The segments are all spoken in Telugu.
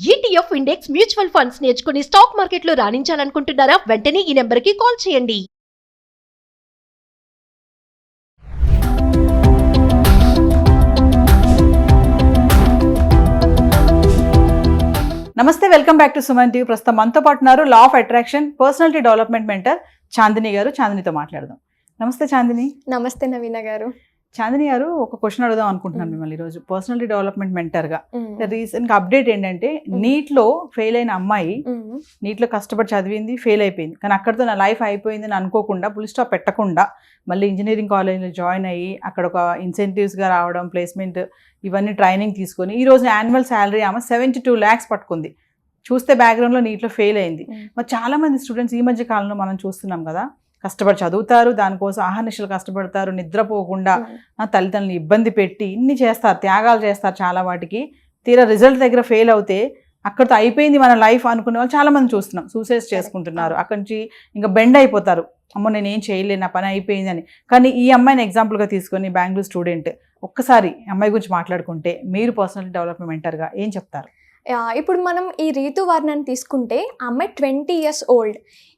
ETF ఇండెక్స్ మ్యూచువల్ ఫండ్స్ నేర్చుకుని స్టాక్ మార్కెట్లో రాణించాలనుకుంటున్నారా? వెంటనే ఈ నెంబర్కి కాల్ చేయండి. నమస్తే, welcome back to Suman TV. ప్రస్తుతం మనతో పాటు ఉన్నారు law of attraction personality development mentor Chandini గారు. చాందినితో మాట్లాడదాం. నమస్తే చాందిని. నమస్తే నవీన గారు. చాందిని గారు, ఒక క్వశ్చన్ అడుగుదాం అనుకుంటున్నాను మిమ్మల్ని ఈరోజు. పర్సనాలిటీ డెవలప్మెంట్ మెంటర్గా రీసెంట్గా అప్డేట్ ఏంటంటే, నీట్లో ఫెయిల్ అయిన అమ్మాయి నీట్లో కష్టపడి చదివింది, ఫెయిల్ అయిపోయింది. కానీ అక్కడితో నా లైఫ్ అయిపోయింది అని అనుకోకుండా, ఫుల్ స్టాప్ పెట్టకుండా మళ్ళీ ఇంజనీరింగ్ కాలేజ్లో జాయిన్ అయ్యి అక్కడ ఒక ఇన్సెంటివ్స్గా రావడం, ప్లేస్మెంట్, ఇవన్నీ ట్రైనింగ్ తీసుకొని ఈ రోజు యాన్యువల్ శాలరీ ఆమె 72 lakhs పట్టుకుంది. చూస్తే బ్యాక్గ్రౌండ్లో నీట్లో ఫెయిల్ అయింది. మరి చాలామంది స్టూడెంట్స్ ఈ మధ్య కాలంలో మనం చూస్తున్నాం కదా, కష్టపడి చదువుతారు, దానికోసం ఆహర్నిశలు కష్టపడతారు, నిద్రపోకుండా తల్లిదండ్రులను ఇబ్బంది పెట్టి ఇన్ని చేస్తారు, త్యాగాలు చేస్తారు చాలా వాటికి. తీరా రిజల్ట్ దగ్గర ఫెయిల్ అవుతే అక్కడితో అయిపోయింది మన లైఫ్ అనుకునే వాళ్ళు చాలామంది చూస్తున్నాం. సూసైడ్స్ చేసుకుంటున్నారు, అక్కడి నుంచి ఇంకా బెండ్ అయిపోతారు, అమ్మో నేనేం చేయలేను, నా పని అయిపోయింది అని. కానీ ఈ అమ్మాయిని ఎగ్జాంపుల్గా తీసుకొని బెంగళూరు స్టూడెంట్, ఒక్కసారి అమ్మాయి గురించి మాట్లాడుకుంటే మీరు పర్సనల్ డెవలప్మెంట్ మెంటర్గా ఏం చెప్తారు? ఇప్పుడు మనం ఈ రీతువర్ణని తీసుకుంటే, ఆ అమ్మాయి 20 years old.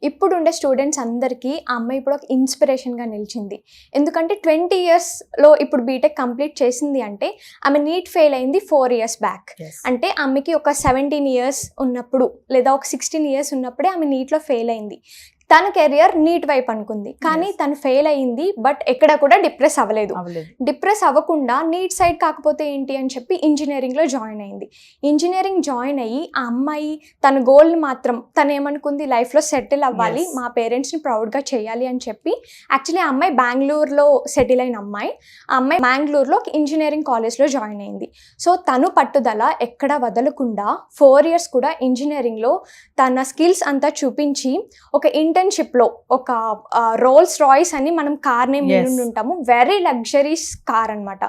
ఇప్పుడు ఉండే స్టూడెంట్స్ అందరికీ ఆ అమ్మాయి ఇప్పుడు ఒక ఇన్స్పిరేషన్గా నిలిచింది. ఎందుకంటే 20 yearsలో ఇప్పుడు బీటెక్ కంప్లీట్ చేసింది అంటే, ఆమె నీట్ ఫెయిల్ అయింది 4 years బ్యాక్. అంటే ఆమెకి ఒక 17 years ఉన్నప్పుడు లేదా ఒక 16 years ఉన్నప్పుడే ఆమె నీట్లో ఫెయిల్ అయింది. తన కెరియర్ నీట్ వైపు అనుకుంది, కానీ తను ఫెయిల్ అయ్యింది. బట్ ఎక్కడ కూడా డిప్రెస్ అవ్వలేదు. డిప్రెస్ అవ్వకుండా నీట్ సైడ్ కాకపోతే ఏంటి అని చెప్పి ఇంజనీరింగ్లో జాయిన్ అయింది. ఇంజనీరింగ్ జాయిన్ అయ్యి ఆ అమ్మాయి తన గోల్ని మాత్రం తను ఏమనుకుంది, లైఫ్లో సెటిల్ అవ్వాలి, మా పేరెంట్స్ని ప్రౌడ్గా చేయాలి అని చెప్పి. యాక్చువల్లీ ఆ అమ్మాయి బెంగళూరులో సెటిల్ అయిన అమ్మాయి. ఆ అమ్మాయి బెంగళూరులో ఇంజనీరింగ్ కాలేజ్లో జాయిన్ అయింది. సో తను పట్టుదల ఎక్కడా వదలకుండా 4 years కూడా ఇంజనీరింగ్లో తన స్కిల్స్ అంతా చూపించి, ఒక ఇంటర్న్షిప్లో ఒక రోల్స్ రాయ్స్ అని మనం కార్ నేమ్ విని ఉంటాము, వెరీ లగ్జరీస్ కార్ అనమాట.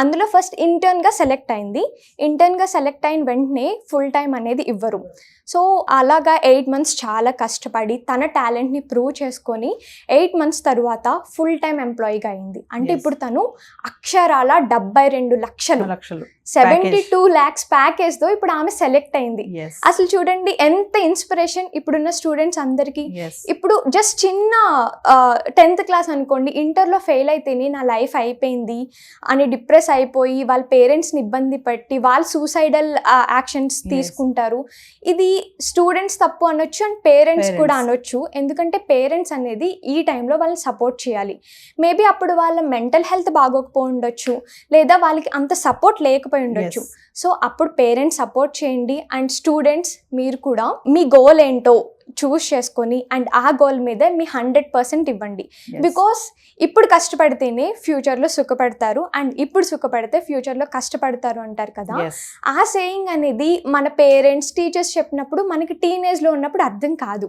అందులో ఫస్ట్ ఇంటర్న్గా సెలెక్ట్ అయింది. ఇంటర్న్గా సెలెక్ట్ అయిన వెంటనే ఫుల్ టైం అనేది ఇవ్వరు. సో అలాగా 8 months చాలా కష్టపడి తన టాలెంట్ని ప్రూవ్ చేసుకొని 8 months తర్వాత ఫుల్ టైం ఎంప్లాయీగా అయింది. అంటే ఇప్పుడు తను అక్షరాల 72 లక్షలు 72 lakhs ప్యాకేజ్తో ఇప్పుడు ఆమె సెలెక్ట్ అయింది. అసలు చూడండి ఎంత ఇన్స్పిరేషన్ ఇప్పుడున్న స్టూడెంట్స్ అందరికీ. ఇప్పుడు జస్ట్ చిన్న 10th class అనుకోండి, ఇంటర్లో ఫెయిల్ అయితేనే నా లైఫ్ అయిపోయింది అని డిప్రెస్ అయిపోయి వాళ్ళ పేరెంట్స్ని ఇబ్బంది పెట్టి వాళ్ళు సూసైడల్ యాక్షన్స్ తీసుకుంటారు. ఇది స్టూడెంట్స్ తప్పు అనొచ్చు అండ్ పేరెంట్స్ కూడా అనొచ్చు. ఎందుకంటే పేరెంట్స్ అనేది ఈ టైంలో వాళ్ళని సపోర్ట్ చేయాలి. మేబీ అప్పుడు వాళ్ళ మెంటల్ హెల్త్ బాగోకపోయి ఉండొచ్చు, లేదా వాళ్ళకి అంత సపోర్ట్ లేకపోయి ఉండొచ్చు. సో అప్పుడు పేరెంట్స్ సపోర్ట్ చేయండి. అండ్ స్టూడెంట్స్ మీరు కూడా మీ గోల్ ఏంటో చూస్ చేసుకొని అండ్ ఆ గోల్ మీద మీ 100% ఇవ్వండి. బికాస్ ఇప్పుడు కష్టపడితేనే ఫ్యూచర్లో సుఖపడతారు, అండ్ ఇప్పుడు సుఖపడితే ఫ్యూచర్లో కష్టపడతారు అంటారు కదా. ఆ సేయింగ్ అనేది మన పేరెంట్స్, టీచర్స్ చెప్పినప్పుడు మనకి టీనేజ్లో ఉన్నప్పుడు అర్థం కాదు.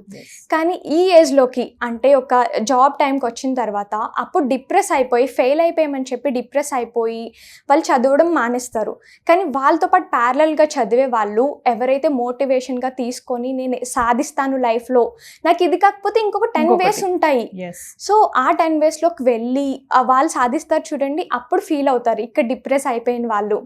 కానీ ఈ ఏజ్లోకి అంటే ఒక జాబ్ టైంకి వచ్చిన తర్వాత అప్పుడు డిప్రెస్ అయిపోయి ఫెయిల్ అయిపోయామని చెప్పి డిప్రెస్ అయిపోయి వాళ్ళు చదవడం మానేస్తారు. కానీ వాళ్ళతో పాటు ప్యారలల్గా చదివే వాళ్ళు ఎవరైతే మోటివేషన్గా తీసుకొని నేను సాధిస్తాను లైఫ్లో, నాకు ఇది కాకపోతే ఇంకొక 10 ways ఉంటాయి, సో ఆ 10 waysలోకి వెళ్ళి వాళ్ళు సాధిస్తారు చూడండి, అప్పుడు ఫీల్ అవుతారు ఇక్కడ డిప్రెస్ అయిపోయిన వాళ్ళు,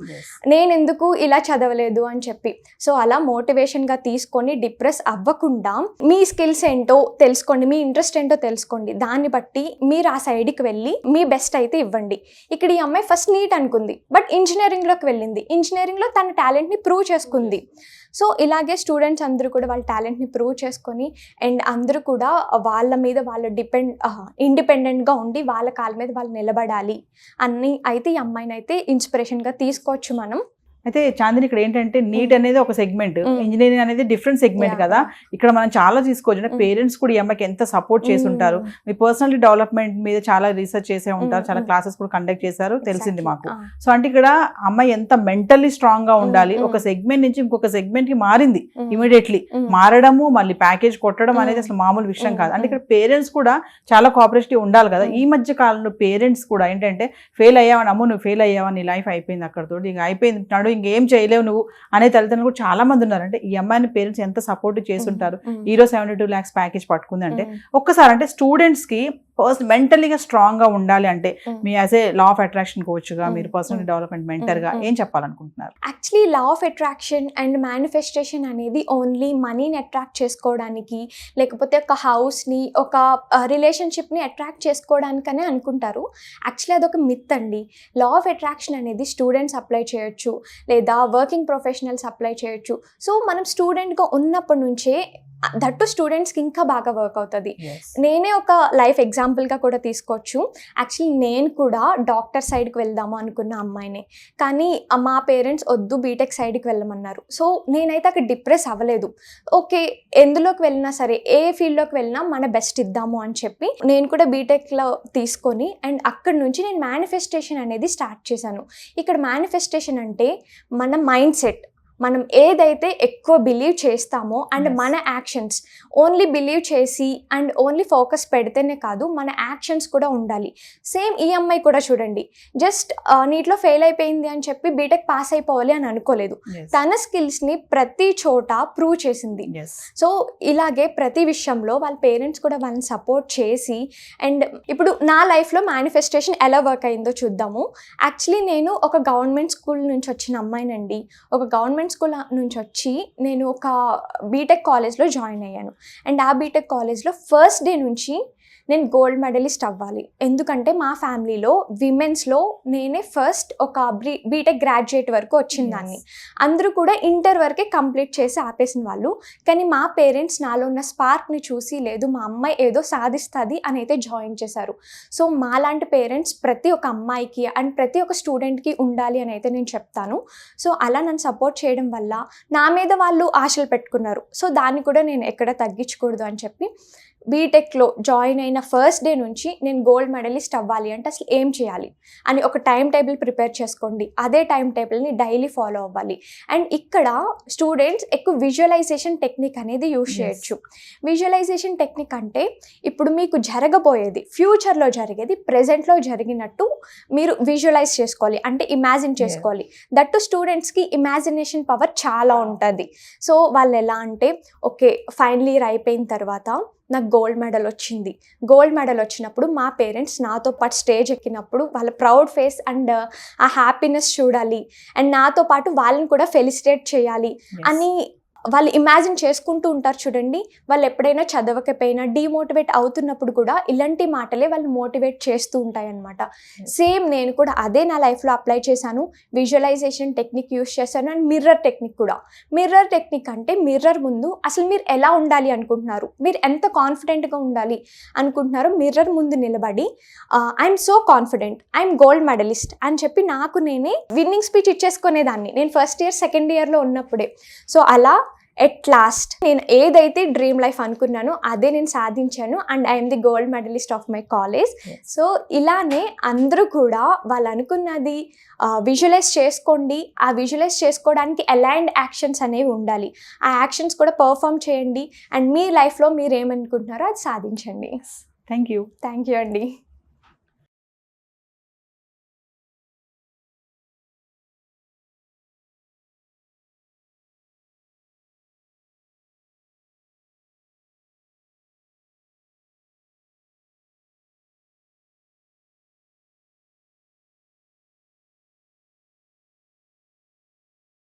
నేను ఎందుకు ఇలా చదవలేదు అని చెప్పి. సో అలా మోటివేషన్గా తీసుకొని డిప్రెస్ అవ్వకుండా మీ స్కిల్స్ ఏంటో తెలుసుకోండి, మీ ఇంట్రెస్ట్ ఏంటో తెలుసుకోండి. దాన్ని బట్టి మీరు ఆ సైడ్కి వెళ్ళి మీ బెస్ట్ అయితే ఇవ్వండి. ఇక్కడ ఈ అమ్మాయి ఫస్ట్ నీట్ అనుకుంది, బట్ ఇంజనీరింగ్లోకి వెళ్ళింది. ఇంజనీరింగ్లో తన టాలెంట్ని ప్రూవ్ చేసుకుంది. సో ఇలాగే స్టూడెంట్స్ అందరూ కూడా వాళ్ళ టాలెంట్ని ప్రూవ్ చేసుకొని అండ్ అందరూ కూడా వాళ్ళ మీద వాళ్ళు ఇండిపెండెంట్గా ఉండి వాళ్ళ కాళ్ళ మీద వాళ్ళు నిలబడాలి అన్ని అయితే ఈ అమ్మాయిని అయితే ఇన్స్పిరేషన్గా తీసుకోవచ్చు మనం. అయితే చాందిని, ఇక్కడ ఏంటంటే నీట్ అనేది ఒక సెగ్మెంట్, ఇంజనీరింగ్ అనేది డిఫరెంట్ సెగ్మెంట్ కదా. ఇక్కడ మనం చాలా తీసుకోవచ్చు. పేరెంట్స్ కూడా ఈ అమ్మాయికి ఎంత సపోర్ట్ చేసి ఉంటారు. మీ పర్సనల్ డెవలప్మెంట్ మీద చాలా రీసెర్చ్ చేసే ఉంటారు, చాలా క్లాసెస్ కూడా కండక్ట్ చేశారు, తెలిసింది మాకు. సో అంటే ఇక్కడ అమ్మాయి ఎంత మెంటల్లీ స్ట్రాంగ్ గా ఉండాలి. ఒక సెగ్మెంట్ నుంచి ఇంకొక సెగ్మెంట్ కి మారింది ఇమీడియట్లీ. మారడము మళ్ళీ ప్యాకేజ్ కొట్టడం అనేది అసలు మామూలు విషయం కాదు. అంటే ఇక్కడ పేరెంట్స్ కూడా చాలా కోఆపరేటివ్ ఉండాలి కదా. ఈ మధ్య కాలంలో పేరెంట్స్ కూడా ఏంటంటే, ఫెయిల్ అయ్యావని, అమ్మో నువ్వు ఫెయిల్ అయ్యావా, నీ లైఫ్ అయిపోయింది అక్కడతో, ఇక అయిపోయింది నాడు, ఇంకేం చేయలేవు నువ్వు అనే తల్లిదండ్రులు కూడా చాలా మంది ఉన్నారు. అంటే ఈ అమ్మాయిని పేరెంట్స్ ఎంత సపోర్ట్ చేస్తుంటారు. ఈరోజు 72 lakhs ప్యాకేజ్ పట్టుకుంది అంటే ఒక్కసారి అంటే స్టూడెంట్స్ కి మెంటలీగా స్ట్రాంగ్ గా ఉండాలి అంటే Mm. Me as a law of attraction కోచ్గా Mm. మీరు పర్సనల్ Mm. డెవలప్మెంట్ మెంటర్ గా Mm. ఏం చెప్పాలనుకుంటున్నారు? Actually law of attraction and manifestation అనేది ఓన్లీ మనీని అట్రాక్ట్ చేసుకోవడానికి, లేకపోతే ఒక హౌస్ని, ఒక రిలేషన్షిప్ని అట్రాక్ట్ చేసుకోవడానికనే అనుకుంటారు. యాక్చువల్లీ అదొక మిత్ అండి. లా ఆఫ్ అట్రాక్షన్ అనేది స్టూడెంట్స్ అప్లై చేయొచ్చు, లేదా వర్కింగ్ ప్రొఫెషనల్స్ అప్లై చేయొచ్చు. సో మనం స్టూడెంట్గా ఉన్నప్పటి నుంచే దట్టు స్టూడెంట్స్కి ఇంకా బాగా వర్క్ అవుతుంది. నేనే ఒక లైఫ్ ఎగ్జాంపుల్గా కూడా తీసుకోవచ్చు. యాక్చువల్లీ నేను కూడా డాక్టర్ సైడ్కి వెళ్దాము అనుకున్న అమ్మాయినే, కానీ మా పేరెంట్స్ వద్దు బీటెక్ సైడ్కి వెళ్ళమన్నారు. సో నేనైతే అక్కడ డిప్రెస్ అవ్వలేదు. ఓకే, ఎందులోకి వెళ్ళినా సరే, ఏ ఫీల్డ్లోకి వెళ్ళినా మన బెస్ట్ ఇద్దాము అని చెప్పి నేను కూడా బీటెక్లో తీసుకొని అండ్ అక్కడి నుంచి నేను మేనిఫెస్టేషన్ అనేది స్టార్ట్ చేశాను. ఇక్కడ మేనిఫెస్టేషన్ అంటే మన మైండ్ సెట్, మనం ఏదైతే ఎక్కువ బిలీవ్ చేస్తామో అండ్ మన యాక్షన్స్, ఓన్లీ బిలీవ్ చేసి అండ్ ఓన్లీ ఫోకస్ పెడితేనే కాదు, మన యాక్షన్స్ కూడా ఉండాలి. సేమ్ ఈ అమ్మాయి కూడా చూడండి, జస్ట్ నీట్లో ఫెయిల్ అయిపోయింది అని చెప్పి బీటెక్ పాస్ అయిపోవాలి అని అనుకోలేదు. తన స్కిల్స్ని ప్రతి చోట ప్రూవ్ చేసింది. సో ఇలాగే ప్రతి విషయంలో వాళ్ళ పేరెంట్స్ కూడా వాళ్ళని సపోర్ట్ చేసి, అండ్ ఇప్పుడు నా లైఫ్లో మేనిఫెస్టేషన్ ఎలా వర్క్ అయిందో చూద్దాము. యాక్చువల్లీ నేను ఒక గవర్నమెంట్ స్కూల్ నుంచి వచ్చిన అమ్మాయినండి. ఒక గవర్నమెంట్ స్కూల్ నుంచి వచ్చి నేను ఒక బీటెక్ కాలేజ్లో జాయిన్ అయ్యాను. అండ్ ఆ బీటెక్ కాలేజ్లో ఫస్ట్ డే నుంచి నేను గోల్డ్ మెడలిస్ట్ అవ్వాలి. ఎందుకంటే మా ఫ్యామిలీలో విమెన్స్లో నేనే ఫస్ట్ ఒక బీటెక్ గ్రాడ్యుయేట్ వరకు వచ్చిందాన్ని. అందరూ కూడా ఇంటర్ వరకే కంప్లీట్ చేసి ఆపేసిన వాళ్ళు. కానీ మా పేరెంట్స్ నాలో ఉన్న స్పార్క్ని చూసి, లేదు మా అమ్మాయి ఏదో సాధిస్తుంది అని అయితే జాయిన్ చేశారు. సో మాలాంటి పేరెంట్స్ ప్రతి ఒక్క అమ్మాయికి అండ్ ప్రతి ఒక్క స్టూడెంట్కి ఉండాలి అని అయితే నేను చెప్తాను. సో అలా నన్ను సపోర్ట్ చేయడం వల్ల నా మీద వాళ్ళు ఆశలు పెట్టుకున్నారు. సో దాన్ని కూడా నేను ఎక్కడ తగ్గించకూడదు అని చెప్పి బీటెక్లో జాయిన్ అయిన ఫస్ట్ డే నుంచి నేను గోల్డ్ మెడలిస్ట్ అవ్వాలి అంటే అసలు ఏం చేయాలి అని ఒక టైం టేబుల్ ప్రిపేర్ చేసుకోండి. అదే టైం టేబుల్ని డైలీ ఫాలో అవ్వాలి. అండ్ ఇక్కడ స్టూడెంట్స్ ఎక్కువ విజువలైజేషన్ టెక్నిక్ అనేది యూజ్ చేయొచ్చు. విజువలైజేషన్ టెక్నిక్ అంటే ఇప్పుడు మీకు జరగబోయేది, ఫ్యూచర్లో జరిగేది ప్రెజెంట్లో జరిగినట్టు మీరు విజువలైజ్ చేసుకోవాలి, అంటే ఇమాజిన్ చేసుకోవాలి. దట్టు స్టూడెంట్స్కి ఇమాజినేషన్ పవర్ చాలా ఉంటుంది. సో వాళ్ళు ఎలా అంటే, ఓకే ఫైనల్ ఇయర్ అయిపోయిన తర్వాత నాకు గోల్డ్ మెడల్ వచ్చింది. గోల్డ్ మెడల్ వచ్చినప్పుడు మా పేరెంట్స్ నాతో పాటు స్టేజ్ ఎక్కినప్పుడు వాళ్ళ ప్రౌడ్ ఫేస్ అండ్ ఆ హ్యాపీనెస్ చూడాలి, అండ్ నాతో పాటు వాళ్ళని కూడా ఫెలిసిటేట్ చేయాలి అని వాళ్ళు ఇమాజిన్ చేసుకుంటూ ఉంటారు. చూడండి, వాళ్ళు ఎప్పుడైనా చదవకపోయినా డీమోటివేట్ అవుతున్నప్పుడు కూడా ఇలాంటి మాటలే వాళ్ళు మోటివేట్ చేస్తూ ఉంటాయి అన్నమాట. సేమ్ నేను కూడా అదే నా లైఫ్లో అప్లై చేశాను. విజువలైజేషన్ టెక్నిక్ యూస్ చేశాను అండ్ మిర్రర్ టెక్నిక్ కూడా. మిర్రర్ టెక్నిక్ అంటే మిర్రర్ ముందు అసలు మీరు ఎలా ఉండాలి అనుకుంటున్నారు, మీరు ఎంత కాన్ఫిడెంట్గా ఉండాలి అనుకుంటున్నారో మిర్రర్ ముందు నిలబడి I'm so confident, I'm gold medallist అని చెప్పి నాకు నేనే విన్నింగ్ స్పీచ్ ఇచ్చేసుకునేదాన్ని నేను ఫస్ట్ ఇయర్ సెకండ్ ఇయర్లో ఉన్నప్పుడే. సో అలా ఎట్ లాస్ట్ నేను ఏదైతే డ్రీమ్ లైఫ్ అనుకున్నానో అదే నేను సాధించాను and I'm the gold medallist of my college. So ఇలానే అందరూ కూడా వాళ్ళు అనుకున్నది విజువలైజ్ చేసుకోండి. ఆ విజువలైజ్ చేసుకోవడానికి అలైన్డ్ యాక్షన్స్ అనేవి ఉండాలి. ఆ యాక్షన్స్ కూడా పర్ఫామ్ చేయండి అండ్ మీ లైఫ్లో మీరు ఏమనుకుంటున్నారో అది సాధించండి. థ్యాంక్ యూ అండి.